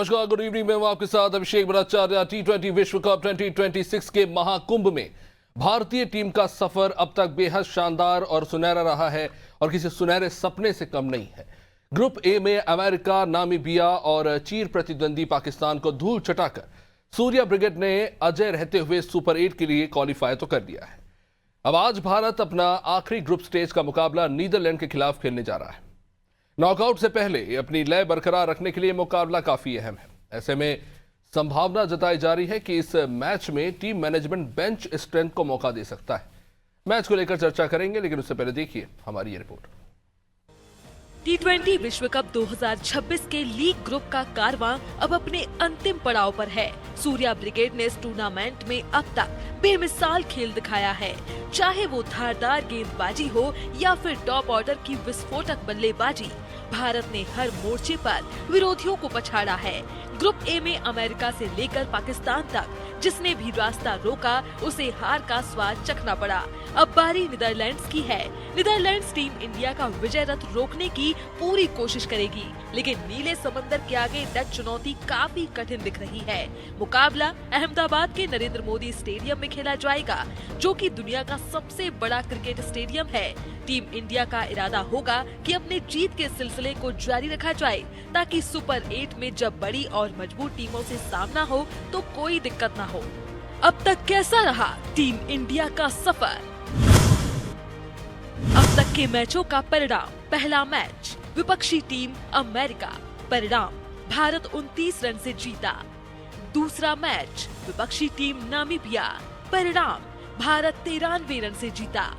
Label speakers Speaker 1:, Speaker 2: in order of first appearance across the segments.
Speaker 1: नमस्कार, good evening में हूं आपके साथ अभिषेक भट्टाचार्य। टी20 विश्व कप 2026 के महाकुंभ में भारतीय टीम का सफर अब तक बेहद शानदार और सुनहरा रहा है और किसी सुनहरे सपने से कम नहीं है। ग्रुप ए में अमेरिका, नामीबिया और चीर प्रतिद्वंदी पाकिस्तान को धूल चटाकर सूर्या ब्रिगेड ने अजय रहते हुए सुपर 8 के लिए क्वालिफाई तो कर दिया है। अब आज भारत अपना आखिरी ग्रुप स्टेज का मुकाबला नीदरलैंड के खिलाफ खेलने जा रहा है। नॉकआउट से पहले अपनी लय बरकरार रखने के लिए मुकाबला काफी अहम है। ऐसे में संभावना जताई जा रही है कि इस मैच में टीम मैनेजमेंट बेंच स्ट्रेंथ को मौका दे सकता है। मैच को लेकर चर्चा करेंगे, लेकिन उससे पहले देखिए हमारी ये रिपोर्ट।
Speaker 2: टी20 विश्व कप 2026 के लीग ग्रुप का कारवां अब अपने अंतिम पड़ाव पर है। सूर्या ब्रिगेड ने इस टूर्नामेंट में अब तक बेमिसाल खेल दिखाया है, चाहे वो धारदार गेंदबाजी हो या फिर टॉप ऑर्डर की विस्फोटक बल्लेबाजी। भारत ने हर मोर्चे पर विरोधियों को पछाड़ा है। ग्रुप ए में अमेरिका से लेकर पाकिस्तान तक जिसने भी रास्ता रोका उसे हार का स्वाद चखना पड़ा। अब बारी नीदरलैंड्स की है। नीदरलैंड्स टीम इंडिया का विजय रथ रोकने की पूरी कोशिश करेगी, लेकिन नीले समंदर के आगे डच चुनौती काफी कठिन दिख रही है। मुकाबला अहमदाबाद के नरेंद्र मोदी स्टेडियम में खेला जाएगा, जो कि दुनिया का सबसे बड़ा क्रिकेट स्टेडियम है। टीम इंडिया का इरादा होगा कि अपने जीत के सिलसिले को जारी रखा जाए, ताकि सुपर 8 में जब बड़ी और मजबूत टीमों से सामना हो तो कोई दिक्कत न हो। अब तक कैसा रहा टीम इंडिया का सफर? अब तक के मैचों का परिणाम। पहला मैच विपक्षी टीम अमेरिका, परिणाम भारत 29 रन से जीता। दूसरा मैच विपक्षी टीम नामीबिया, परिणाम भारत 93 रन से जीता।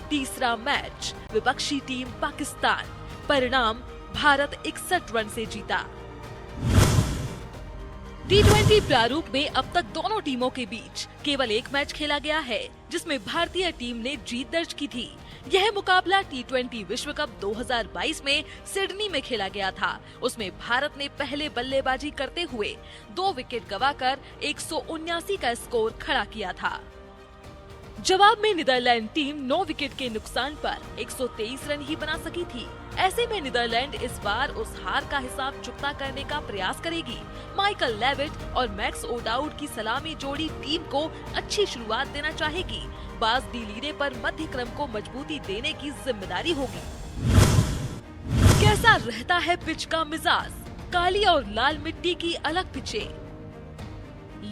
Speaker 2: तीसरा मैच विपक्षी टीम पाकिस्तान, परिणाम भारत 61 रन से जीता। टी20 प्रारूप में अब तक दोनों टीमों के बीच केवल एक मैच खेला गया है, जिसमें भारतीय टीम ने जीत दर्ज की थी। यह मुकाबला टी20 विश्व कप 2022 में सिडनी में खेला गया था। उसमें भारत ने पहले बल्लेबाजी करते हुए 2 विकेट गंवाकर 179 का स्कोर खड़ा किया था। जवाब में नीदरलैंड टीम 9 विकेट के नुकसान पर 123 रन ही बना सकी थी। ऐसे में नीदरलैंड इस बार उस हार का हिसाब चुकता करने का प्रयास करेगी। माइकल लेविट और मैक्स ओडाउड की सलामी जोड़ी टीम को अच्छी शुरुआत देना चाहेगी। बाज डी पर मध्य क्रम को मजबूती देने की जिम्मेदारी होगी। कैसा रहता है पिच का मिजाज? काली और लाल मिट्टी की अलग पिचें।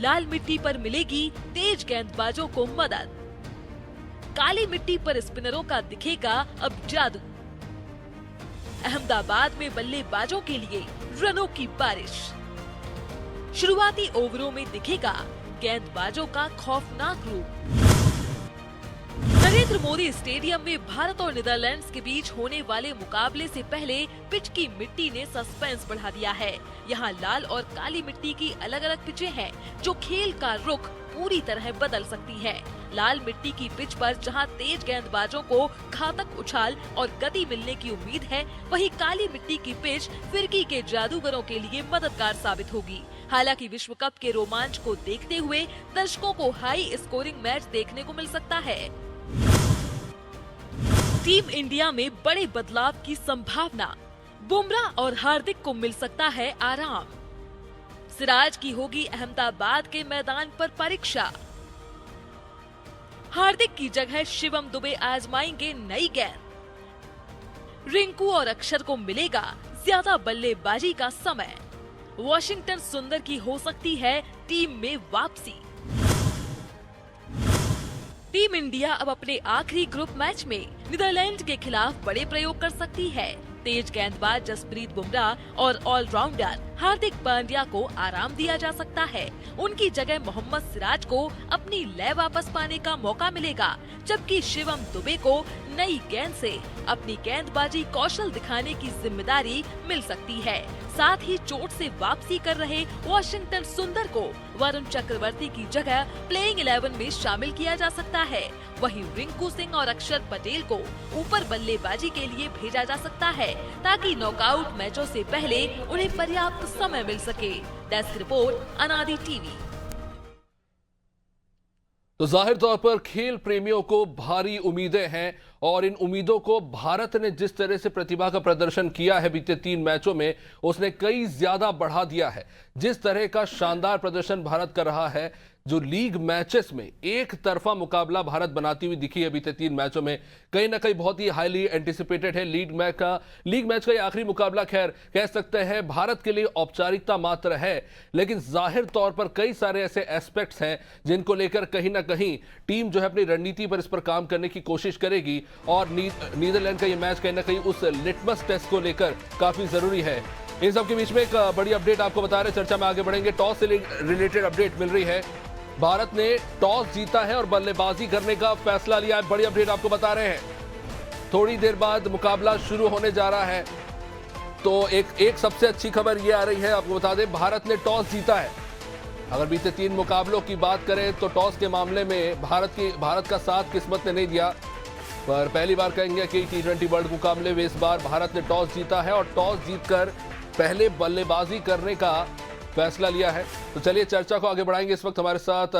Speaker 2: लाल मिट्टी पर मिलेगी तेज गेंदबाजों को मदद। काली मिट्टी पर स्पिनरों का दिखेगा अब जादू। अहमदाबाद में बल्लेबाजों के लिए रनों की बारिश। शुरुआती ओवरों में दिखेगा गेंदबाजों का खौफनाक रूप। नरेंद्र मोदी स्टेडियम में भारत और नीदरलैंड्स के बीच होने वाले मुकाबले से पहले पिच की मिट्टी ने सस्पेंस बढ़ा दिया है। यहाँ लाल और काली मिट्टी की अलग अलग पिचें हैं, जो खेल का रुख पूरी तरह बदल सकती है। लाल मिट्टी की पिच पर जहां तेज गेंदबाजों को घातक उछाल और गति मिलने की उम्मीद है, वहीं काली मिट्टी की पिच फिरकी के जादूगरों के लिए मददगार साबित होगी। हालांकि विश्व कप के रोमांच को देखते हुए दर्शकों को हाई स्कोरिंग मैच देखने को मिल सकता है। टीम इंडिया में बड़े बदलाव की संभावना। बुमराह और हार्दिक को मिल सकता है आराम। सिराज की होगी अहमदाबाद के मैदान पर परीक्षा। हार्दिक की जगह शिवम दुबे आजमाएंगे नई गेंद। रिंकू और अक्षर को मिलेगा ज्यादा बल्लेबाजी का समय। वॉशिंगटन सुंदर की हो सकती है टीम में वापसी। टीम इंडिया अब अपने आखिरी ग्रुप मैच में नीदरलैंड के खिलाफ बड़े प्रयोग कर सकती है। तेज गेंदबाज जसप्रीत बुमराह और ऑलराउंडर हार्दिक पांड्या को आराम दिया जा सकता है। उनकी जगह मोहम्मद सिराज को अपनी लय वापस पाने का मौका मिलेगा, जबकि शिवम दुबे को नई गेंद से अपनी गेंदबाजी कौशल दिखाने की जिम्मेदारी मिल सकती है। साथ ही चोट से वापसी कर रहे वॉशिंगटन सुंदर को वरुण चक्रवर्ती की जगह प्लेइंग 11 में शामिल किया जा सकता है। वहीं रिंकू सिंह और अक्षर पटेल को ऊपर बल्लेबाजी के लिए भेजा जा सकता है, ताकि नॉकआउट मैचों से पहले उन्हें पर्याप्त समय मिल सके। डेस्क रिपोर्ट, अनादि टीवी।
Speaker 1: तो जाहिर तौर पर खेल प्रेमियों को भारी उम्मीदें हैं और इन उम्मीदों को भारत ने जिस तरह से प्रतिभा का प्रदर्शन किया है बीते 3 मैचों में, उसने कई ज्यादा बढ़ा दिया है। जिस तरह का शानदार प्रदर्शन भारत कर रहा है, जो लीग मैचेस में एक तरफा मुकाबला भारत बनाती हुई दिखी है बीते 3 मैचों में, कहीं ना कहीं बहुत ही हाईली एंटिसिपेटेड है। लीग मैच का ये आखिरी मुकाबला खैर कह सकते हैं भारत के लिए औपचारिकता मात्र है, लेकिन जाहिर तौर पर कई सारे ऐसे एस्पेक्ट्स हैं जिनको लेकर कहीं ना कहीं टीम जो है अपनी रणनीति पर इस पर काम करने की कोशिश करेगी और नीदरलैंड का ये मैच कहीं ना कहीं उस लिटमस टेस्ट को लेकर काफी जरूरी है। इन सब के बीच में एक बड़ी अपडेट आपको बता रहे, चर्चा में आगे बढ़ेंगे। टॉस से रिलेटेड अपडेट मिल रही है। भारत ने टॉस जीता है और बल्लेबाजी करने का फैसला लिया है। बड़ी अपडेट आपको बता रहे हैं। थोड़ी देर बाद मुकाबला शुरू होने जा रहा है, तो एक सबसे अच्छी खबर यह आ रही है, आपको बता दें, भारत ने टॉस जीता है। अगर बीते 3 मुकाबलों की बात करें तो टॉस के मामले में भारत का साथ किस्मत ने नहीं दिया, पर पहली बार कहेंगे कि T20 वर्ल्ड मुकाबले में इस बार भारत ने टॉस जीता है और टॉस जीतकर पहले बल्लेबाजी करने का फैसला लिया है। तो चलिए चर्चा को आगे बढ़ाएंगे। इस वक्त हमारे साथ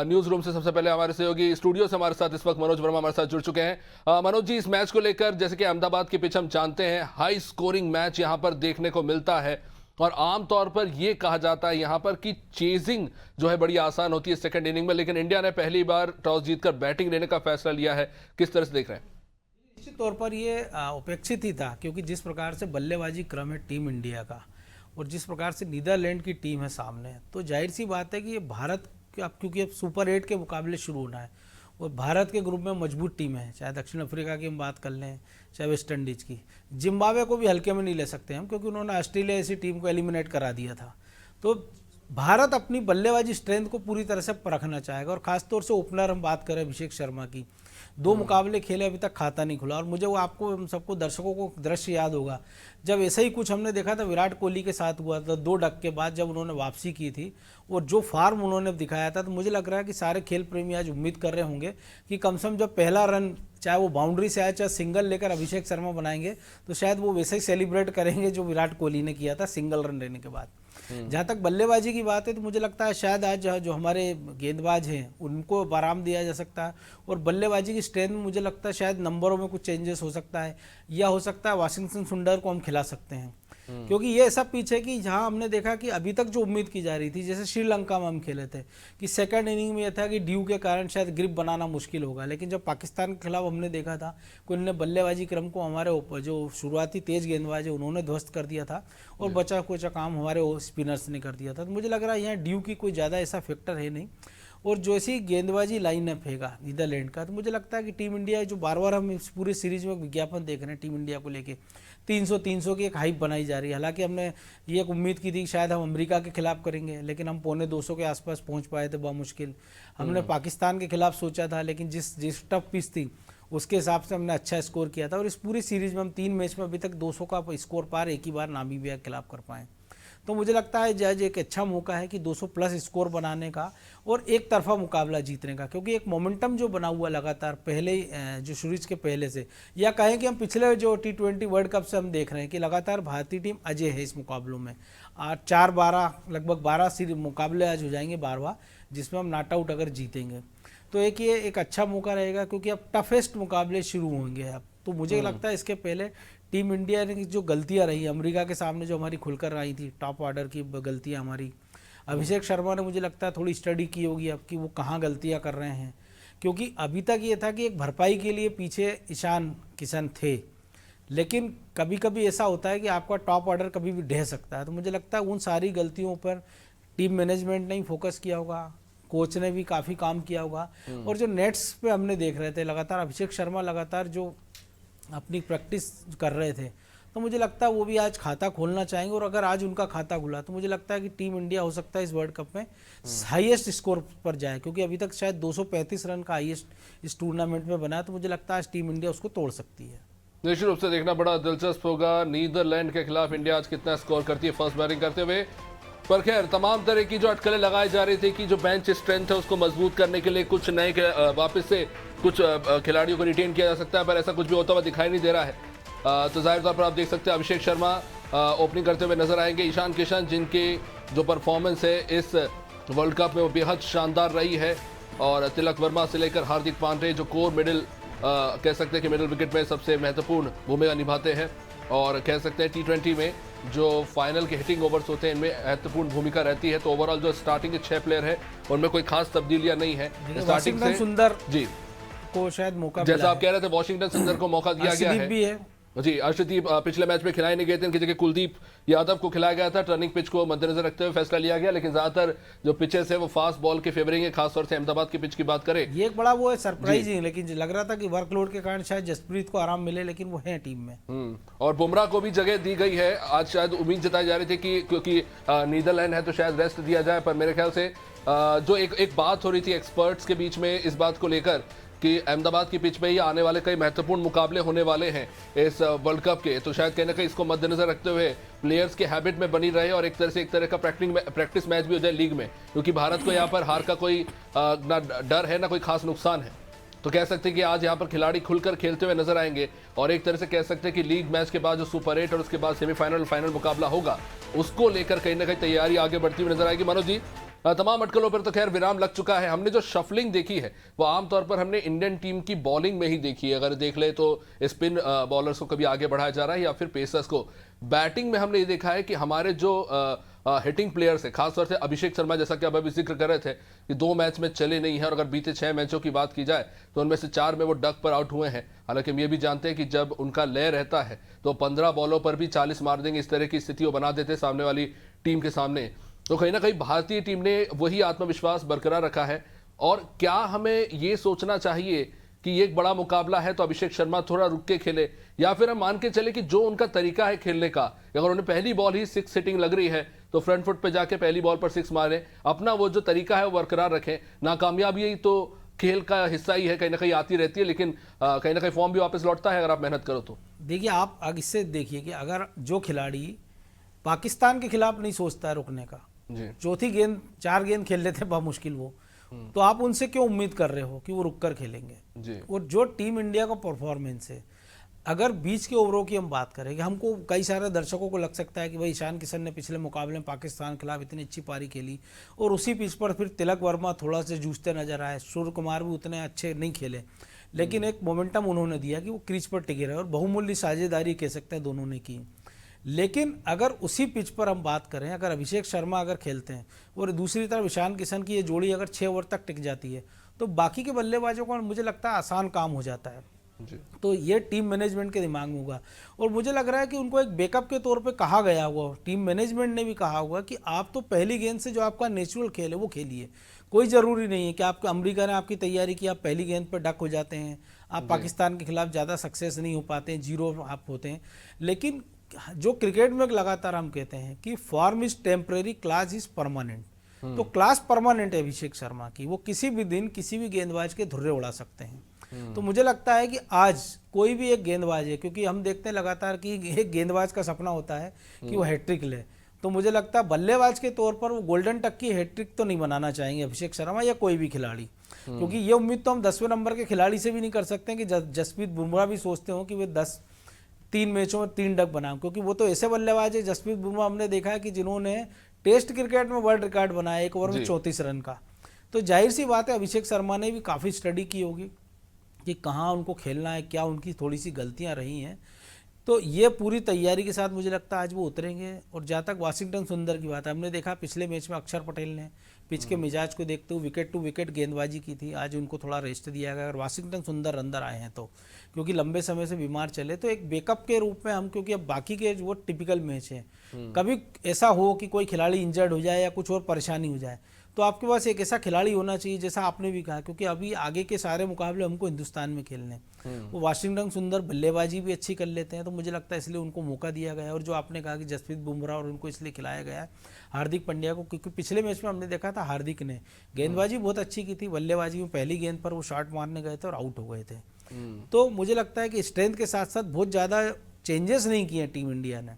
Speaker 1: न्यूज रूम से सबसे पहले हमारे सहयोगी, स्टूडियो से हमारे साथ इस वक्त मनोज वर्मा हमारे साथ जुड़ चुके हैं। मनोज जी, इस मैच को लेकर जैसे कि अहमदाबाद के पिच हम जानते हैं, हाई स्कोरिंग मैच यहां पर देखने को मिलता है और आमतौर पर यह कहा जाता है यहां पर कि चेजिंग जो है बड़ी आसान होती है सेकंड इनिंग में, लेकिन इंडिया ने पहली बार टॉस जीतकर बैटिंग लेने का फैसला लिया है। किस तरह से देख रहे हैं?
Speaker 3: निश्चित तौर पर ये अपेक्षित ही था, क्योंकि जिस प्रकार से बल्लेबाजी क्रम है टीम इंडिया का और जिस प्रकार से नीदरलैंड की टीम है सामने, तो जाहिर सी बात है कि ये भारत क्योंकि अब सुपर 8 के मुकाबले शुरू होना है और भारत के ग्रुप में मजबूत टीम है, चाहे दक्षिण अफ्रीका की हम बात कर लें, चाहे वेस्ट इंडीज़ की, जिम्बाब्वे को भी हल्के में नहीं ले सकते हम, क्योंकि उन्होंने ऑस्ट्रेलिया ऐसी टीम को एलिमिनेट करा दिया था। तो भारत अपनी बल्लेबाजी स्ट्रेंथ को पूरी तरह से परखना चाहेगा और खासतौर से ओपनर हम बात करें अभिषेक शर्मा की, 2 मुकाबले खेले, अभी तक खाता नहीं खुला। और मुझे वो आपको हम सबको दर्शकों को दृश्य याद होगा, जब ऐसा ही कुछ हमने देखा था विराट कोहली के साथ हुआ था 2 डक के बाद, जब उन्होंने वापसी की थी और जो फार्म उन्होंने दिखाया था, तो मुझे लग रहा है कि सारे खेल प्रेमी आज उम्मीद कर रहे होंगे कि कम से कम जब पहला रन चाहे वो बाउंड्री से आए चाहे सिंगल लेकर अभिषेक शर्मा बनाएंगे, तो शायद वो वैसे ही सेलिब्रेट करेंगे जो विराट कोहली ने किया था सिंगल रन लेने के बाद। जहाँ तक बल्लेबाजी की बात है, तो मुझे लगता है शायद आज जो हमारे गेंदबाज हैं उनको आराम दिया जा सकता है और बल्लेबाजी की स्ट्रेंथ में मुझे लगता है शायद नंबरों में कुछ चेंजेस हो सकता है, या हो सकता है वाशिंगटन सुंदर को हम खिला सकते हैं, क्योंकि ये ऐसा पिच है कि जहां हमने देखा कि अभी तक जो उम्मीद की जा रही थी, जैसे श्रीलंका में हम खेले थे कि सेकंड इनिंग में यह था कि ड्यू के कारण शायद ग्रिप बनाना मुश्किल होगा, लेकिन जब पाकिस्तान के खिलाफ हमने देखा था कि उन्होंने बल्लेबाजी क्रम को हमारे ऊपर जो शुरुआती तेज गेंदबाज है उन्होंने ध्वस्त कर दिया था और बचा कुचा काम हमारे स्पिनर्स ने कर दिया था। तो मुझे लग रहा है यहाँ ड्यू की कोई ज़्यादा ऐसा फैक्टर है नहीं। और जो ऐसी गेंदबाजी लाइनअप हैगा नीदरलैंड का, तो मुझे लगता है कि टीम इंडिया जो बार बार हम इस पूरी सीरीज में विज्ञापन देख रहे हैं टीम इंडिया को लेके 300 की एक हाइप बनाई जा रही है। हालांकि हमने ये एक उम्मीद की थी कि शायद हम अमेरिका के खिलाफ करेंगे, लेकिन हम 250 के आसपास पहुंच पाए थे मुश्किल। हमने पाकिस्तान के खिलाफ सोचा था, लेकिन जिस टफ पिच थी उसके हिसाब से हमने अच्छा स्कोर किया था और इस पूरी सीरीज में हम 3 मैच में अभी तक 200 का स्कोर पार एक ही बार नामीबिया के खिलाफ कर पाए। तो मुझे लगता है जज एक अच्छा मौका है कि 200 प्लस स्कोर बनाने का और एक तरफा मुकाबला जीतने का, क्योंकि एक मोमेंटम जो बना हुआ लगातार पहले जो सीरीज के पहले से, या कहें कि हम पिछले जो T20 वर्ल्ड कप से हम देख रहे हैं कि लगातार भारतीय टीम अजय है इस मुकाबलों में। 4-12 लगभग 12 सीरीज मुकाबले आज हो जाएंगे 12वां, जिसमें हम नॉट आउट अगर जीतेंगे तो ये एक अच्छा मौका रहेगा, क्योंकि अब टफेस्ट मुकाबले शुरू होंगे अब। तो मुझे लगता है इसके पहले टीम इंडिया ने जो गलतियां रही अमेरिका के सामने जो हमारी खुलकर आई थी, टॉप ऑर्डर की गलतियां हमारी, अभिषेक शर्मा ने मुझे लगता है थोड़ी स्टडी की होगी अब कि वो कहाँ गलतियां कर रहे हैं, क्योंकि अभी तक ये था कि एक भरपाई के लिए पीछे ईशान किशन थे, लेकिन कभी कभी ऐसा होता है कि आपका टॉप ऑर्डर कभी भी ढह सकता है। तो मुझे लगता है उन सारी गलतियों पर टीम मैनेजमेंट ने ही फोकस किया होगा, कोच ने भी काफ़ी काम किया होगा। और जो नेट्स पे हमने देख रहे थे लगातार अभिषेक शर्मा लगातार जो अपनी प्रैक्टिस कर रहे थे, तो मुझे लगता है वो भी आज खाता खोलना चाहेंगे और अगर आज उनका खाता खुला तो मुझे लगता है कि टीम इंडिया हो सकता है इस वर्ल्ड कप में हाईएस्ट स्कोर पर जाए, क्योंकि अभी तक शायद 235 रन का हाईएस्ट इस टूर्नामेंट में बना है। तो मुझे लगता है आज टीम इंडिया उसको तोड़ सकती है।
Speaker 1: निश्चित रूप से देखना बड़ा दिलचस्प होगा नीदरलैंड के खिलाफ इंडिया आज कितना स्कोर करती है फर्स्ट बैटिंग करते हुए। पर खैर तमाम तरह की जो अटकलें लगाई जा रही थी कि जो बेंच स्ट्रेंथ है उसको मजबूत करने के लिए कुछ नए वापस से कुछ खिलाड़ियों को रिटेन किया जा सकता है, पर ऐसा कुछ भी होता हुआ दिखाई नहीं दे रहा है। तो जाहिर तौर पर आप देख सकते हैं अभिषेक शर्मा ओपनिंग करते हुए नजर आएंगे, ईशान किशन जिनकी जो परफॉर्मेंस है इस वर्ल्ड कप में वो बेहद शानदार रही है और तिलक वर्मा से लेकर हार्दिक पांड्या जो कोर मिडिल कह सकते हैं कि मिडिल विकेट में सबसे महत्वपूर्ण भूमिका निभाते हैं, और कह सकते हैं T20 में जो फाइनल के हिटिंग ओवर्स होते हैं इनमें महत्वपूर्ण भूमिका रहती है। तो ओवरऑल जो स्टार्टिंग के 6 प्लेयर है उनमें कोई खास तब्दीलियां नहीं है स्टार्टिंग से।
Speaker 3: सुंदर
Speaker 1: जी
Speaker 3: को शायद मौका
Speaker 1: जैसा आप कह रहे थे वॉशिंगटन सुंदर को मौका दिया गया है
Speaker 3: भी है।
Speaker 1: जी, अर्शदीप पिछले मैच में खिलाए नहीं गए थे, उनकी जगह कुलदीप यादव को खिलाया गया था। टर्निंग पिच को मद्देनजर रखते हुए फैसला लिया गया, लेकिन ज्यादातर जो पिचेस है वो फास्ट बॉल के फेवरिंग है, खासतौर से अहमदाबाद की पिच की बात करें।
Speaker 3: ये एक बड़ा वो है सरप्राइजिंग, लेकिन लग रहा था कि वर्कलोड के कारण शायद जसप्रीत को आराम मिले, लेकिन वो है टीम में।
Speaker 1: और बुमराह को भी जगह दी गई है। आज शायद उम्मीद जताई जा रही थी कि क्योंकि नीदरलैंड है तो शायद रेस्ट दिया जाए, पर मेरे ख्याल से जो एक बात हो रही थी एक्सपर्ट्स के बीच में इस बात को लेकर कि अहमदाबाद की पिच पे ही आने वाले कई महत्वपूर्ण मुकाबले होने वाले हैं इस वर्ल्ड कप के, तो शायद कहीं ना कहीं इसको मद्देनजर रखते हुए प्लेयर्स के हैबिट में बनी रहे और एक तरह का प्रैक्टिस मैच भी हो जाए लीग में, क्योंकि भारत को यहाँ पर हार का कोई ना डर है ना कोई खास नुकसान है। तो कह सकते हैं कि आज यहाँ पर खिलाड़ी खुलकर खेलते हुए नजर आएंगे, और एक तरह से कह सकते हैं कि लीग मैच के बाद जो सुपर 8 और उसके बाद सेमीफाइनल फाइनल मुकाबला होगा उसको लेकर कहीं ना कहीं तैयारी आगे बढ़ती हुई नजर आएगी। मनोज जी, तमाम अटकलों पर तो खैर विराम लग चुका है। हमने जो शफलिंग देखी है वो आमतौर पर हमने इंडियन टीम की बॉलिंग में ही देखी है। अगर देख ले तो स्पिन बॉलर्स को कभी आगे बढ़ाया जा रहा है या फिर पेसर्स को। बैटिंग में हमने ये देखा है कि हमारे जो हिटिंग प्लेयर्स है, खासतौर से अभिषेक शर्मा, जैसा कि अब अभी जिक्र कर रहे थे कि 2 मैच में चले नहीं है, और अगर बीते 6 मैचों की बात की जाए तो उनमें से 4 में वो डक पर आउट हुए हैं। हालांकि हम ये भी जानते हैं कि जब उनका लय रहता है तो 15 बॉलों पर भी 40 मार देंगे, इस तरह की स्थिति वो बना देते सामने वाली टीम के सामने। तो कहीं ना कहीं भारतीय टीम ने वही आत्मविश्वास बरकरार रखा है। और क्या हमें ये सोचना चाहिए कि ये एक बड़ा मुकाबला है तो अभिषेक शर्मा थोड़ा रुक के खेले, या फिर हम मान के चले कि जो उनका तरीका है खेलने का, अगर उन्हें पहली बॉल ही 6 हिटिंग लग रही है तो फ्रंट फुट पे जाके पहली बॉल पर 6 मारें, अपना वो जो तरीका है वो बरकरार रखें। नाकामयाबी तो खेल का हिस्सा ही है, कहीं ना कहीं आती रहती है, लेकिन कहीं ना कहीं फॉर्म भी वापस लौटता है अगर आप मेहनत करो तो।
Speaker 3: देखिए, आप इससे देखिए कि अगर जो खिलाड़ी पाकिस्तान के खिलाफ नहीं सोचता है रुकने का, चौथी गेंद 4 गेंद खेल लेते हैं बहुत मुश्किल वो, तो आप उनसे क्यों उम्मीद कर रहे हो कि वो रुक कर खेलेंगे जी। और जो टीम इंडिया का परफॉर्मेंस है, अगर बीच के ओवरों की हम बात करें कि हमको कई सारे दर्शकों को लग सकता है कि भाई ईशान किशन ने पिछले मुकाबले में पाकिस्तान के खिलाफ इतनी अच्छी पारी खेली और उसी पिच पर फिर तिलक वर्मा थोड़ा से जूझते नजर आए, सूर्य कुमार भी उतने अच्छे नहीं खेले, लेकिन एक मोमेंटम उन्होंने दिया कि वो क्रीज पर टिके रहे और बहुमूल्य साझेदारी कह सकते हैं दोनों ने की। लेकिन अगर उसी पिच पर हम बात करें, अगर अभिषेक शर्मा अगर खेलते हैं और दूसरी तरफ ईशान किशन की ये जोड़ी अगर 6 ओवर तक टिक जाती है तो बाकी के बल्लेबाजों को मुझे लगता है आसान काम हो जाता है जी। तो ये टीम मैनेजमेंट के दिमाग में होगा, और मुझे लग रहा है कि उनको एक बैकअप के तौर पे कहा गया हुआ, टीम मैनेजमेंट ने भी कहा हुआ कि आप तो पहली गेंद से जो आपका नेचुरल खेल है वो खेलिए। कोई ज़रूरी नहीं है कि आपको अमेरिका ने आपकी तैयारी की, आप पहली गेंद पर डक हो जाते हैं, आप पाकिस्तान के खिलाफ ज़्यादा सक्सेस नहीं हो पाते हैं, 0 आप होते हैं। लेकिन जो क्रिकेट में लगातार हम कहते हैं कि form is temporary, class is permanent, तो क्लास परमानेंट है अभिषेक शर्मा की, वो किसी भी दिन किसी भी गेंदबाज के धुर्रे उड़ा सकते हैं। तो मुझे लगता है कि आज कोई भी एक गेंदबाज है, क्योंकि हम देखते हैं लगातार कि एक गेंदबाज का सपना होता है कि वो हैट्रिक ले, तो मुझे लगता है बल्लेबाज के तौर पर वो गोल्डन टक की हैट्रिक तो नहीं बनाना चाहेंगे अभिषेक शर्मा या कोई भी खिलाड़ी, क्योंकि ये उम्मीद तो हम 10वें नंबर के खिलाड़ी से भी नहीं कर सकते कि जसप्रीत बुमराह भी सोचते हो कि वे 3 मैचों में 3 डक बनाएं, क्योंकि वो तो ऐसे बल्लेबाज है, जसप्रीत बुमराह हमने देखा है कि जिन्होंने टेस्ट क्रिकेट में वर्ल्ड रिकॉर्ड बनाया 1 ओवर में 34 रन का। तो जाहिर सी बात है अभिषेक शर्मा ने भी काफ़ी स्टडी की होगी कि कहाँ उनको खेलना है, क्या उनकी थोड़ी सी गलतियाँ रही हैं, तो ये पूरी तैयारी के साथ मुझे लगता है आज वो उतरेंगे। और जहाँ तक वाशिंगटन सुंदर की बात है, हमने देखा पिछले मैच में अक्षर पटेल ने पिच के मिजाज को देखते हुए विकेट टू विकेट गेंदबाजी की थी, आज उनको थोड़ा रेस्ट दिया गया। अगर वाशिंगटन सुंदर अंदर आए हैं तो, क्योंकि लंबे समय से बीमार चले, तो एक बैकअप के रूप में हम, क्योंकि अब बाकी के वो टिपिकल मैच है, कभी ऐसा हो कि कोई खिलाड़ी इंजर्ड हो जाए या कुछ और परेशानी हो जाए, तो आपके पास एक ऐसा खिलाड़ी होना चाहिए, जैसा आपने भी कहा, क्योंकि अभी आगे के सारे मुकाबले हमको हिंदुस्तान में खेलने, वो वाशिंगटन सुंदर बल्लेबाजी भी अच्छी कर लेते हैं, तो मुझे लगता है इसलिए उनको मौका दिया गया है। और जो आपने कहा कि जसप्रीत बुमराह और उनको इसलिए खिलाया गया है, हार्दिक पांड्या को, क्योंकि पिछले मैच में हमने देखा था हार्दिक ने गेंदबाजी बहुत अच्छी की थी, बल्लेबाजी में पहली गेंद पर वो शॉट मारने गए थे और आउट हो गए थे। तो मुझे लगता है कि स्ट्रेंथ के साथ साथ बहुत ज़्यादा चेंजेस नहीं किए टीम इंडिया ने,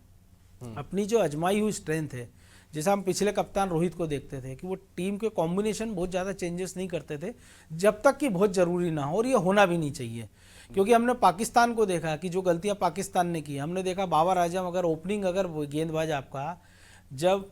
Speaker 3: अपनी जो अजमाई हुई स्ट्रेंथ है, जैसा हम पिछले कप्तान रोहित को देखते थे कि वो टीम के कॉम्बिनेशन बहुत ज़्यादा चेंजेस नहीं करते थे जब तक कि बहुत ज़रूरी ना हो, और ये होना भी नहीं चाहिए। क्योंकि हमने पाकिस्तान को देखा कि जो गलतियां पाकिस्तान ने की, हमने देखा बाबर आजम अगर ओपनिंग अगर गेंदबाज आपका जब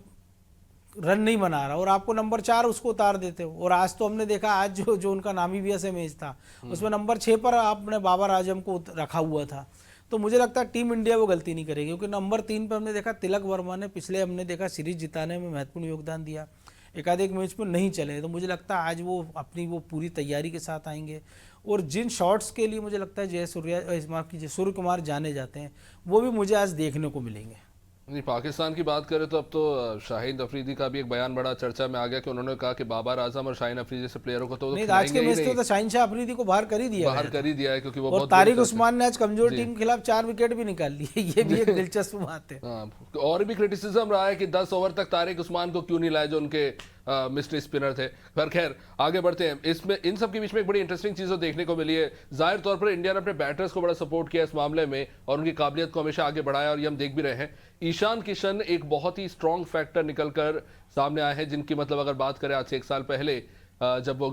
Speaker 3: रन नहीं बना रहा और आपको नंबर 4 उसको उतार देते हो। और आज तो हमने देखा, आज जो जो उनका नामीबिया से मैच था उसमें नंबर 6 पर आपने बाबर आजम को रखा हुआ था। तो मुझे लगता है टीम इंडिया वो गलती नहीं करेगी, क्योंकि नंबर 3 पर हमने देखा तिलक वर्मा ने पिछले हमने देखा सीरीज जिताने में महत्वपूर्ण योगदान दिया, एकाधिक मैच में नहीं चले। तो मुझे लगता है आज वो अपनी वो पूरी तैयारी के साथ आएंगे और जिन शॉट्स के लिए मुझे लगता है सूर्य कुमार जाने जाते हैं वो भी मुझे आज देखने को मिलेंगे।
Speaker 1: नहीं, पाकिस्तान की बात करें तो अब तो शाहीन अफरीदी का भी एक बयान बड़ा चर्चा में आ गया कि उन्होंने कहा कि बाबर आजम और शाहीन अफरीदी जैसे प्लेयरों को तो
Speaker 3: नहीं, आज के मैच में तो शाहीन शाह अफरीदी को बाहर कर ही दिया
Speaker 1: है क्योंकि वो
Speaker 3: और तारिक उस्मान ने आज कमजोर टीम के खिलाफ 4 विकेट भी निकाल लिए। ये भी एक दिलचस्प बात है।
Speaker 1: और भी क्रिटिसिज्म रहा है कि 10 ओवर तक तारिक उस्मान को क्यों नहीं लाए जो उनके मिस्ट्री स्पिनर थे। पर खैर आगे बढ़ते हैं। इसमें इन सब के बीच में एक बड़ी इंटरेस्टिंग चीज़ देखने को मिली है। जाहिर तौर पर इंडिया ने अपने बैटर्स को बड़ा सपोर्ट किया इस मामले में और उनकी काबिलियत को हमेशा आगे बढ़ाया और ये हम देख भी रहे हैं। ईशान किशन एक बहुत ही स्ट्रॉन्ग फैक्टर निकल कर सामने आए हैं, जिनकी मतलब अगर बात करें आज से 1 साल पहले जब वो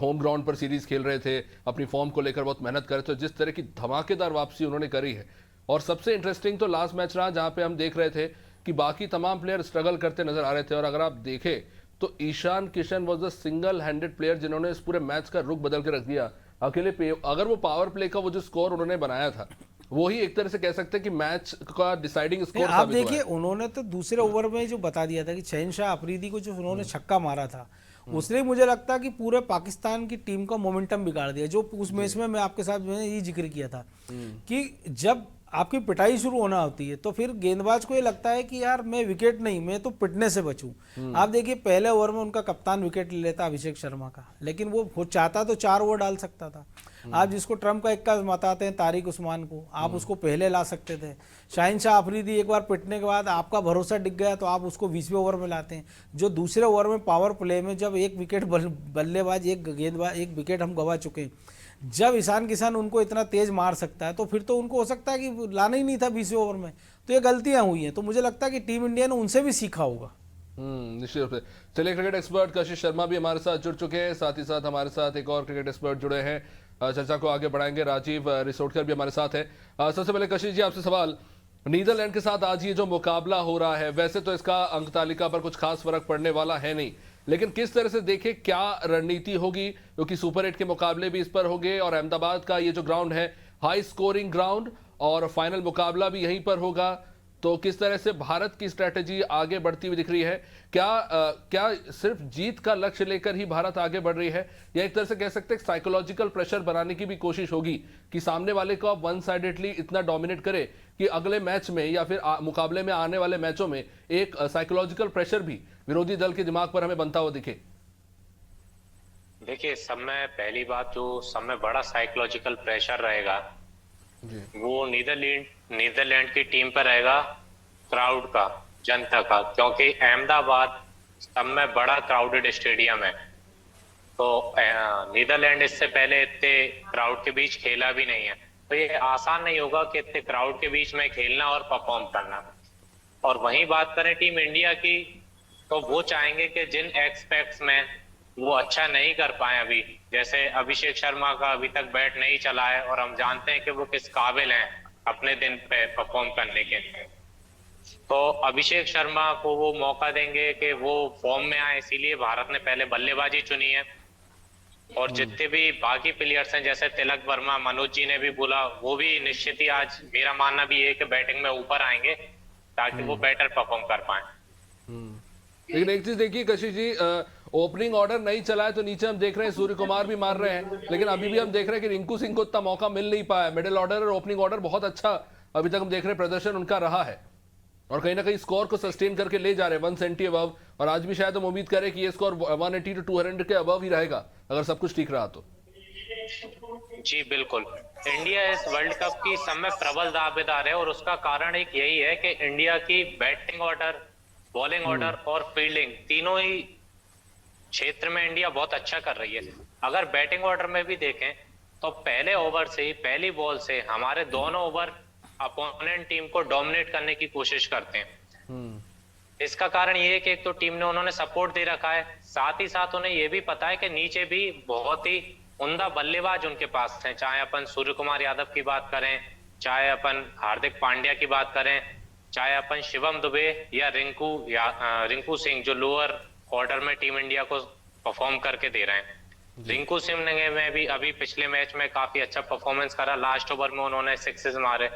Speaker 1: होम ग्राउंड पर सीरीज खेल रहे थे, अपनी फॉर्म को लेकर बहुत मेहनत कर रहे थे, जिस तरह की धमाकेदार वापसी उन्होंने करी है। और सबसे इंटरेस्टिंग तो लास्ट मैच रहा जहां पे हम देख रहे थे कि बाकी तमाम प्लेयर स्ट्रगल करते नजर आ रहे थे और अगर आप देखें तो Ishan Kishan was the single handed player जिन्होंने इस पूरे मैच का रुख बदल के रख दिया अकेले। अगर वो पावर प्ले का वो जो स्कोर उन्होंने बनाया था वो ही एक तरह से कह सकते हैं कि मैच का डिसाइडिंग स्कोर
Speaker 3: आप देखिए, उन्होंने तो दूसरे ओवर में जो बता दिया था कि शहनशाह अफरीदी को जो उन्होंने छक्का मारा था उसने मुझे लगता है कि पूरे पाकिस्तान की टीम का मोमेंटम बिगाड़ दिया। जो उस मैच में मैं आपके साथ मैंने ये जिक्र किया था कि जब आपकी पिटाई शुरू होना होती है तो फिर गेंदबाज को ये लगता है कि यार मैं विकेट नहीं, मैं तो पिटने से बचूं। आप देखिए पहले ओवर में उनका कप्तान विकेट ले लेता अभिषेक शर्मा का, लेकिन वो चाहता तो 4 ओवर डाल सकता था। आप जिसको ट्रम्प का इक्का बताते हैं तारिक उस्मान को, आप उसको पहले ला सकते थे। शाहीन शाह अफरीदी एक बार पिटने के बाद आपका भरोसा डिग गया तो आप उसको 20वें ओवर में लाते हैं। जो दूसरे ओवर में पावर प्ले में जब एक विकेट बल्लेबाज एक गेंदबाज एक विकेट हम गवा चुके, जब ईशान किशन उनको इतना तेज मार सकता है तो फिर तो उनको हो सकता है कि लाना ही नहीं था 20वें ओवर में। तो ये गलतियां हुई हैं, तो मुझे लगता है कि टीम इंडिया ने उनसे भी सीखा होगा।
Speaker 1: निश्चित रूप से। चलिए, क्रिकेट एक्सपर्ट कशिश शर्मा भी हमारे साथ जुड़ चुके हैं, साथ ही साथ हमारे साथ एक और क्रिकेट एक्सपर्ट जुड़े हैं, चर्चा को आगे बढ़ाएंगे। राजीव रिसोडकर भी हमारे साथ है। सबसे पहले कशिश जी आपसे सवाल, नीदरलैंड के साथ आज ये जो मुकाबला हो रहा है, वैसे तो इसका अंक तालिका पर कुछ खास फर्क पड़ने वाला है नहीं, लेकिन किस तरह से देखें क्या रणनीति होगी, क्योंकि सुपर 8 के मुकाबले भी इस पर होंगे और अहमदाबाद का ये जो ग्राउंड है हाई स्कोरिंग ग्राउंड और फाइनल मुकाबला भी यहीं पर होगा, तो किस तरह से भारत की स्ट्रैटेजी आगे बढ़ती हुई दिख रही है? क्या सिर्फ जीत का लक्ष्य लेकर ही भारत आगे बढ़ रही है, या एक तरह से कह सकते हैं साइकोलॉजिकल प्रेशर बनाने की भी कोशिश होगी कि सामने वाले को आप वन साइडेडली इतना डोमिनेट करे कि अगले मैच में या फिर मुकाबले में आने वाले मैचों में एक साइकोलॉजिकल प्रेशर भी विरोधी दल के दिमाग पर हमें बनता हुआ दिखे?
Speaker 4: देखिए, सब में पहली बात जो सब में बड़ा साइकोलॉजिकल प्रेशर रहेगा वो नीदरलैंड की टीम पर रहेगा, क्राउड का, जनता का, क्योंकि अहमदाबाद सब में बड़ा क्राउडेड स्टेडियम है। तो नीदरलैंड इससे पहले इतने क्राउड के बीच खेला भी नहीं है, तो ये आसान नहीं होगा कि इतने क्राउड के बीच में खेलना और परफॉर्म करना। और वहीं बात करें टीम इंडिया की, तो वो चाहेंगे कि जिन एस्पेक्ट्स में वो अच्छा नहीं कर पाए अभी, जैसे अभिषेक शर्मा का अभी तक बैट नहीं चला है और हम जानते हैं कि वो किस काबिल हैं अपने दिन पे परफॉर्म करने के, तो अभिषेक शर्मा को वो मौका देंगे कि वो फॉर्म में आए, इसीलिए भारत ने पहले बल्लेबाजी चुनी है। और जितने भी बाकी प्लेयर्स हैं जैसे तिलक वर्मा, मनोज जी ने भी बोला, वो भी निश्चित ही आज मेरा मानना भी है कि बैटिंग में ऊपर आएंगे ताकि वो बेटर परफॉर्म कर पाए।
Speaker 1: लेकिन एक चीज देखिए कशिश जी, ओपनिंग ऑर्डर नहीं चला है तो नीचे हम देख रहे हैं सूर्य कुमार भी मार रहे हैं, लेकिन अभी भी हम देख रहे हैं कि रिंकू सिंह को इतना मौका मिल नहीं पाया। मिडिल ऑर्डर और ओपनिंग ऑर्डर बहुत अच्छा अभी तक हम देख रहे हैं प्रदर्शन उनका रहा है और कहीं ना कहीं स्कोर को सस्टेन करके ले जा रहे हैं 170 अबव, और आज भी शायद हम उम्मीद करें कि ये स्कोर 180 to 200 के अबव ही रहेगा अगर सब कुछ ठीक रहा तो।
Speaker 4: जी बिल्कुल, इंडिया इस वर्ल्ड कप की सब में प्रबल दावेदार है और उसका कारण एक यही है कि इंडिया की बैटिंग ऑर्डर, बॉलिंग ऑर्डर और फील्डिंग तीनों ही क्षेत्र में इंडिया बहुत अच्छा कर रही है। अगर बैटिंग ऑर्डर में भी देखें तो पहले ओवर से ही, पहली बॉल से हमारे दोनों ओवर अपोनेंट टीम को डोमिनेट करने की कोशिश करते हैं। इसका कारण ये है कि एक तो टीम ने उन्होंने सपोर्ट दे रखा है, साथ ही साथ उन्हें ये भी पता है कि नीचे भी बहुत ही उम्दा बल्लेबाज उनके पास हैं, चाहे अपन सूर्य कुमार यादव की बात करें, चाहे अपन हार्दिक पांड्या की बात करें, चाहे अपन शिवम दुबे या रिंकू सिंह जो लोअर ऑर्डर में टीम इंडिया को परफॉर्म करके दे रहे हैं। रिंकू सिंह ने में भी अभी पिछले मैच में काफी अच्छा परफॉर्मेंस करा, लास्ट ओवर में उन्होंने सिक्सेस मारे,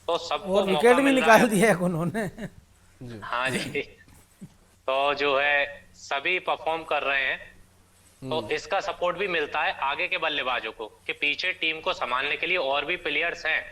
Speaker 4: तो सबको
Speaker 3: और विकेट भी निकाल दिया है उन्होंने।
Speaker 4: हाँ जी, तो जो है सभी परफॉर्म कर रहे हैं, तो इसका सपोर्ट भी मिलता है आगे के बल्लेबाजों को कि पीछे टीम को संभालने के लिए और भी प्लेयर्स हैं।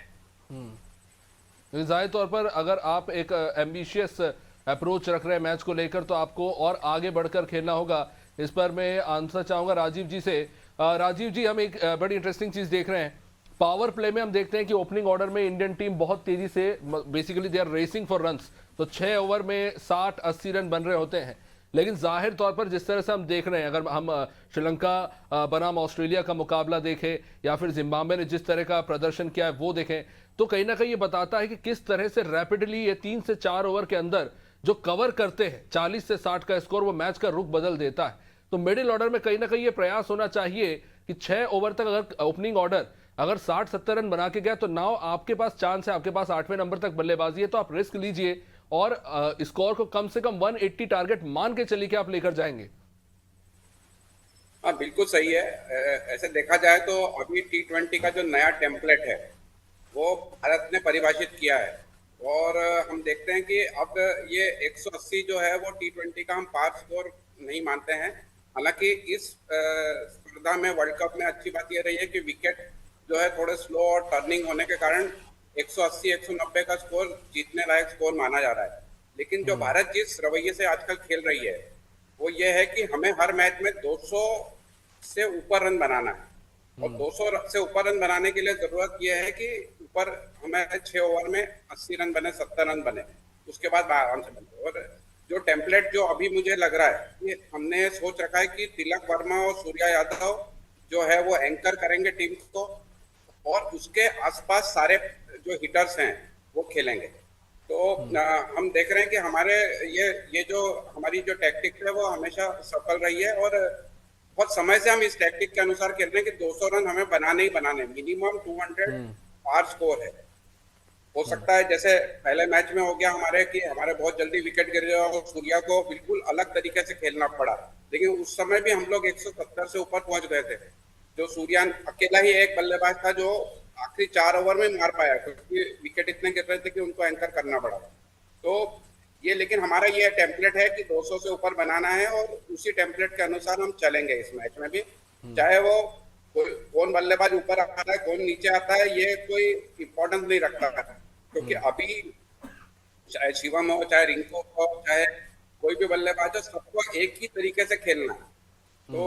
Speaker 1: जाहिर तौर पर अगर आप एक एम्बिशियस अप्रोच रख रहे हैं मैच को लेकर तो आपको और आगे बढ़कर खेलना होगा। इस पर मैं आंसर चाहूंगा राजीव जी से। राजीव जी, हम एक बड़ी इंटरेस्टिंग चीज देख रहे हैं, पावर प्ले में हम देखते हैं कि ओपनिंग ऑर्डर में इंडियन टीम बहुत तेजी से, basically they are racing for runs, तो 6 ओवर में 60-80 रन बन रहे होते हैं। लेकिन जाहिर तौर पर जिस तरह से हम देख रहे हैं, अगर हम श्रीलंका बनाम ऑस्ट्रेलिया का मुकाबला देखें या फिर जिम्बाब्वे ने जिस तरह का प्रदर्शन किया है वो देखें, तो कहीं ना कहीं ये बताता है कि किस तरह से रैपिडली ये 3 से 4 ओवर के अंदर जो कवर करते हैं 40 से 60 का स्कोर, वो मैच का रुख बदल देता है। तो मिडिल ऑर्डर में कहीं ना कहीं ये प्रयास होना चाहिए कि 6 ओवर तक अगर ओपनिंग ऑर्डर अगर 60-70 रन बना के गया तो नाउ आपके पास चांस है, आपके पास 8वें नंबर तक बल्लेबाजी है, तो आप रिस्क लीजिए और स्कोर को कम से कम 180 टारगेट मान के चलिए कि आप लेकर जाएंगे।
Speaker 5: हाँ, बिल्कुल सही है। ऐसे देखा जाए तो अभी T20 का जो नया टेम्पलेट है वो भारत ने परिभाषित किया है, और हम देखते हैं कि अब ये 180 जो है वो T20 का हम पार स्कोर नहीं मानते हैं। हालांकि इस स्पर्धा में, वर्ल्ड कप में अच्छी बात यह रही है कि विकेट जो है थोड़े स्लो और टर्निंग होने के कारण 180-190 का स्कोर जीतने लायक स्कोर माना जा रहा है। लेकिन जो भारत जिस रवैये से आजकल खेल रही है वो ये है कि हमें हर मैच में 200 से ऊपर रन बनाना है, और 200 से ऊपर रन बनाने के लिए जरूरत यह है कि ऊपर हमें 6 ओवर में 80 रन बने, 70 रन बने, उसके बाद आराम से बने। और जो टेम्पलेट जो अभी मुझे लग रहा है कि हमने सोच रखा है कि तिलक वर्मा और सूर्या यादव जो है वो एंकर करेंगे टीम को, और उसके आसपास सारे जो हिटर्स हैं वो खेलेंगे। तो हम देख रहे हैं कि हमारे ये जो हमारी जो टैक्टिक है वो हमेशा सफल रही है, और बहुत समय से हम इस टैक्टिक के अनुसार खेल रहे हैं कि 200 रन हमें बनाने ही बनाने, मिनिमम 200 पार स्कोर है। हो सकता है जैसे पहले मैच में हो गया हमारे कि हमारे बहुत जल्दी विकेट गिर गया और सूर्या को बिल्कुल अलग तरीके से खेलना पड़ा, लेकिन उस समय भी हम लोग 170 से ऊपर पहुंच गए थे। जो सूर्या अकेला ही एक बल्लेबाज था जो आखिरी 4 ओवर में मार पाया, क्योंकि विकेट इतने गिर रहे थे कि उनको एंकर करना पड़ा। तो ये, लेकिन हमारा ये टेम्पलेट है कि 200 से ऊपर बनाना है, और उसी टेम्पलेट के अनुसार हम चलेंगे इस मैच में भी। चाहे वो कौन बल्लेबाज ऊपर आता है कौन नीचे आता है, ये कोई इम्पोर्टेंस नहीं रखता है, क्योंकि अभी चाहे शिवम हो, चाहे रिंकू हो, चाहे कोई भी बल्लेबाज हो, सबको एक ही तरीके से खेलना है। तो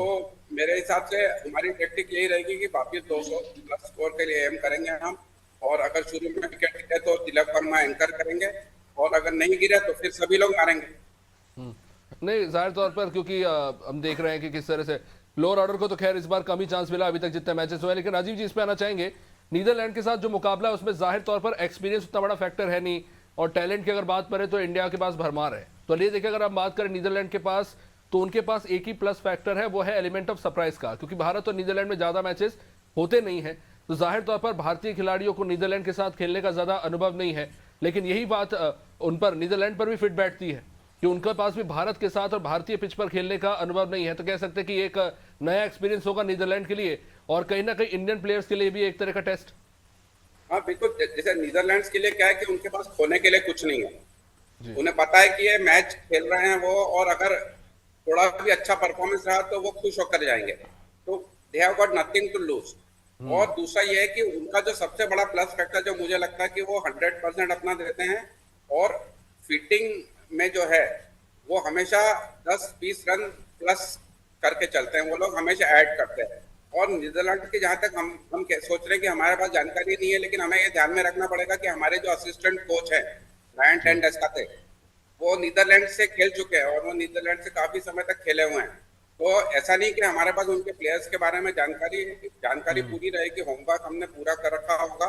Speaker 5: मेरे हिसाब से हमारी टैक्टिक यही रहेगी कि वापिस 200 प्लस स्कोर के लिए एम करेंगे हम, और अगर शुरू में विकेट गिरे तो तिलक वर्मा एंकर करेंगे, और अगर नहीं गिरे तो फिर सभी लोग मारेंगे।
Speaker 1: नहीं, जाहिर तौर पर क्योंकि हम देख रहे हैं कि किस तरह से लोअर ऑर्डर को तो खैर इस बार कम ही चांस मिला अभी तक जितने मैचेस हुए। लेकिन राजीव जी, इस पे आना चाहेंगे, नीदरलैंड के साथ जो मुकाबला है उसमें जाहिर तौर पर एक्सपीरियंस उतना बड़ा फैक्टर है नहीं, और टैलेंट की अगर बात करें तो इंडिया के पास भरमार है। तो ये देखिए, अगर हम बात करें नीदरलैंड के पास, तो उनके पास एक ही प्लस फैक्टर है, वो है एलिमेंट ऑफ सरप्राइज का, क्योंकि भारत और नीदरलैंड में ज्यादा मैचेस होते नहीं है, तो जाहिर तौर पर भारतीय खिलाड़ियों को नीदरलैंड के साथ खेलने का ज्यादा अनुभव नहीं है। लेकिन यही बात उन पर, नीदरलैंड पर भी फिट बैठती है कि उनके पास भी भारत के साथ और भारतीय पिच पर खेलने का अनुभव नहीं है। तो कह सकते हैं कि एक नया एक्सपीरियंस होगा नीदरलैंड के लिए, और कहीं ना कहीं इंडियन प्लेयर्स के लिए भी एक तरह का टेस्ट।
Speaker 5: हाँ बिल्कुल, जैसे नीदरलैंड्स के लिए क्या है कि उनके पास खोने के लिए कुछ नहीं है। उन्हें पता है कि ये मैच खेल रहे हैं वो, और अगर थोड़ा भी अच्छा परफॉर्मेंस रहा तो वो खुश होकर जाएंगे। तो they have got nothing to lose. और दूसरा ये है कि उनका जो सबसे बड़ा प्लस फैक्टर जो मुझे लगता है कि वो 100% अपना देते हैं, और फिटिंग में जो है वो हमेशा 10-20 रन प्लस करके चलते हैं, वो लोग हमेशा ऐड करते हैं। और नीदरलैंड के जहाँ तक हम सोच रहे हैं कि हमारे पास जानकारी नहीं है, लेकिन हमें ये ध्यान में रखना पड़ेगा कि हमारे जो असिस्टेंट कोच है रायन टेन डेस्काते, वो नीदरलैंड से खेल चुके हैं, और वो नीदरलैंड से काफी समय तक खेले हुए हैं। तो ऐसा नहीं कि हमारे पास उनके प्लेयर्स के बारे में जानकारी पूरी रहेगी, होमवर्क हमने पूरा कर रखा होगा,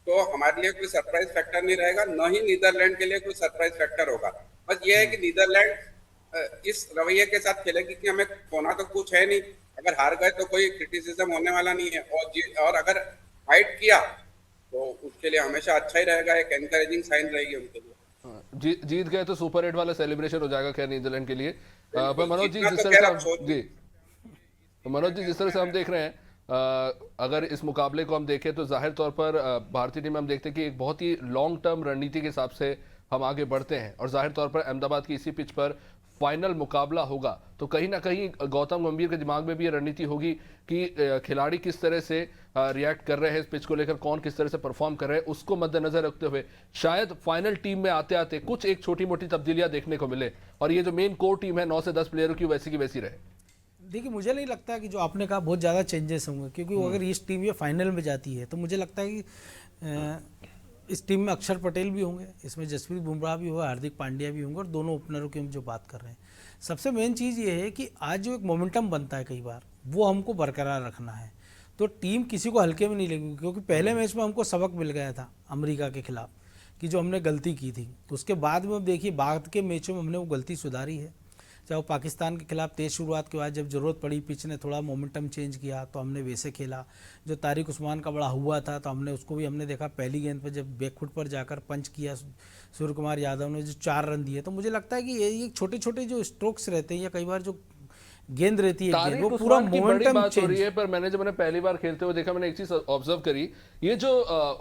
Speaker 5: तो हमारे लिए कोई सरप्राइज फैक्टर नहीं रहेगा, न ही नीदरलैंड के लिए कोई सरप्राइज फैक्टर होगा। बस ये है कि नीदरलैंड इस रवैये के साथ खेलेगी कि हमें खोना तो कुछ है नहीं, अगर हार गए तो कोई क्रिटिसिज्म होने वाला नहीं है, और अगर फाइट किया तो उसके लिए हमेशा अच्छा ही रहेगा, एक एनकरेजिंग साइन रहेगी उनके लिए।
Speaker 1: जीत गए तो सुपर 8 वाला सेलिब्रेशन हो जाएगा खैर नीदरलैंड के लिए। पर मनोज जी
Speaker 5: जीतना
Speaker 1: जिस
Speaker 5: तो
Speaker 1: तरह
Speaker 5: खैर
Speaker 1: से
Speaker 5: आप सोच
Speaker 1: जी तो मनोज जी जिस तरह से हम देख रहे हैं, अगर इस मुकाबले को हम देखें तो जाहिर तौर पर भारतीय टीम में हम देखते हैं कि एक बहुत ही लॉन्ग टर्म रणनीति के हिसाब से हम आगे बढ़ते हैं और जाहिर तौर पर अहमदाबाद की इसी पिच पर फाइनल मुकाबला होगा तो कहीं ना कहीं गौतम गंभीर के दिमाग में भी ये रणनीति होगी कि खिलाड़ी किस तरह से रिएक्ट कर रहे हैं इस पिच को लेकर, कौन किस तरह से परफॉर्म कर रहे हैं, उसको मद्देनजर रखते हुए शायद फाइनल टीम में आते आते कुछ एक छोटी मोटी तब्दीलियां देखने को मिले और ये जो मेन कोर टीम है 9 से 10 प्लेयरों की वैसी रहे।
Speaker 3: देखिए मुझे नहीं लगता कि जो आपने कहा बहुत ज़्यादा चेंजेस होंगे, क्योंकि अगर इस टीम ये फाइनल में जाती है तो मुझे लगता है कि इस टीम में अक्षर पटेल भी होंगे, इसमें जसप्रीत बुमराह भी होगा, हार्दिक पांड्या भी होंगे और दोनों ओपनरों की हम जो बात कर रहे हैं, सबसे मेन चीज़ ये है कि आज जो एक मोमेंटम बनता है कई बार वो हमको बरकरार रखना है। तो टीम किसी को हल्के में नहीं लेगी, क्योंकि पहले मैच में हमको सबक मिल गया था अमेरिका के खिलाफ कि जो हमने गलती की थी, तो उसके बाद में अब देखिए बाद के मैचों में हमने वो गलती सुधारी है। चाहे वो पाकिस्तान के खिलाफ तेज शुरुआत के बाद जब ज़रूरत पड़ी पिच ने थोड़ा मोमेंटम चेंज किया तो हमने वैसे खेला। जो तारिक उस्मान का बड़ा हुआ था तो हमने उसको भी हमने देखा पहली गेंद पर जब बैकफुट पर जाकर पंच किया सूर्य कुमार यादव ने जो 4 रन दिए। तो मुझे लगता है कि ये छोटे छोटे जो स्ट्रोक्स रहते हैं या कई बार जो गेंद रहती है गेंद, वो पूरा मोमेंटम
Speaker 1: बात हो रही है। पर मैंने जब मैंने पहली बार खेलते हुए देखा, मैंने एक चीज ऑब्जर्व करी, ये जो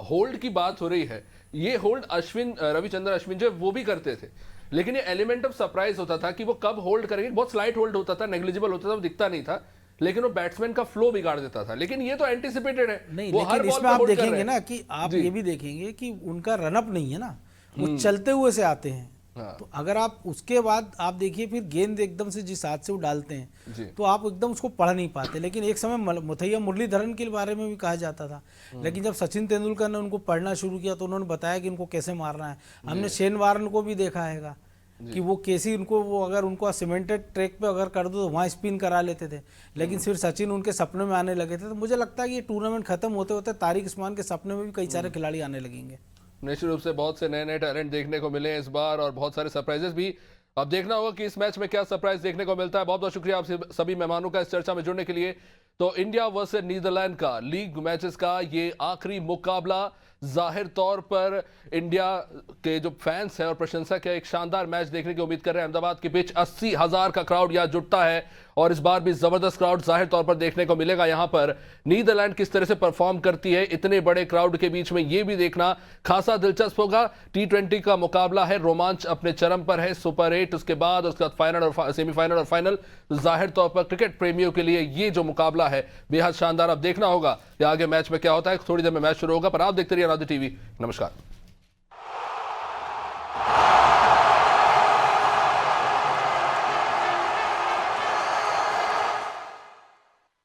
Speaker 1: होल्ड की बात हो रही है, ये होल्ड अश्विन रविचंद्रन अश्विन जो वो भी करते थे, लेकिन ये एलिमेंट ऑफ सरप्राइज होता था कि वो कब होल्ड करेंगे। बहुत स्लाइट होल्ड होता था, नेग्लिजिबल होता था, वो दिखता नहीं था, लेकिन वो बैट्समैन का फ्लो बिगाड़ देता था। लेकिन ये तो एंटिसिपेटेड है,
Speaker 3: नहीं,
Speaker 1: वो हर
Speaker 3: लेकिन
Speaker 1: बॉल
Speaker 3: इसमें
Speaker 1: पे
Speaker 3: आप
Speaker 1: होल्ड कर
Speaker 3: देखेंगे
Speaker 1: रहे
Speaker 3: ना
Speaker 1: हैं।
Speaker 3: कि आप ये भी देखेंगे कि उनका रनअप नहीं है ना, वो चलते हुए से आते हैं। तो अगर आप उसके बाद आप देखिए फिर गेंद एकदम से जिस हाथ से वो डालते हैं तो आप एकदम उसको पढ़ नहीं पाते। लेकिन एक समय मुथैया मुरलीधरन के बारे में भी कहा जाता था, लेकिन जब सचिन तेंदुलकर ने उनको पढ़ना शुरू किया तो उन्होंने बताया कि इनको कैसे मारना है। हमने शेन वार्न को भी देखा है कि वो कैसे उनको वो अगर उनको सीमेंटेड ट्रैक पे अगर कर दो तो वहाँ स्पिन करा लेते थे, लेकिन फिर सचिन उनके सपने में आने लगे थे। तो मुझे लगता है कि ये टूर्नामेंट खत्म होते होते तारिक उस्मान के सपने में भी कई सारे खिलाड़ी आने लगेंगे।
Speaker 1: निश्चित रूप से बहुत से नए नए टैलेंट देखने को मिले इस बार और बहुत सारे सरप्राइजेस भी। अब देखना होगा कि इस मैच में क्या सरप्राइज देखने को मिलता है। बहुत बहुत शुक्रिया आप सभी मेहमानों का इस चर्चा में जुड़ने के लिए। तो इंडिया वर्सेस नीदरलैंड का लीग मैचेस का ये आखिरी मुकाबला, जाहिर तौर पर इंडिया के जो फैंस हैं और प्रशंसक है एक शानदार मैच देखने की उम्मीद कर रहे हैं। अहमदाबाद के पिच 80,000 का क्राउड यहाँ जुटता है और इस बार भी जबरदस्त क्राउड जाहिर तौर पर देखने को मिलेगा। यहाँ पर नीदरलैंड किस तरह से परफॉर्म करती है इतने बड़े क्राउड के बीच में, ये भी देखना खासा दिलचस्प होगा। T20 का मुकाबला है, रोमांच अपने चरम पर है, सुपर 8 उसके बाद फाइनल और सेमीफाइनल और फाइनल। जाहिर तौर पर क्रिकेट प्रेमियों के लिए ये जो मुकाबला है बेहद शानदार। अब देखना होगा कि आगे मैच में क्या होता है। थोड़ी देर में मैच शुरू होगा, पर आप देखते रहिए अनादि टीवी। नमस्कार।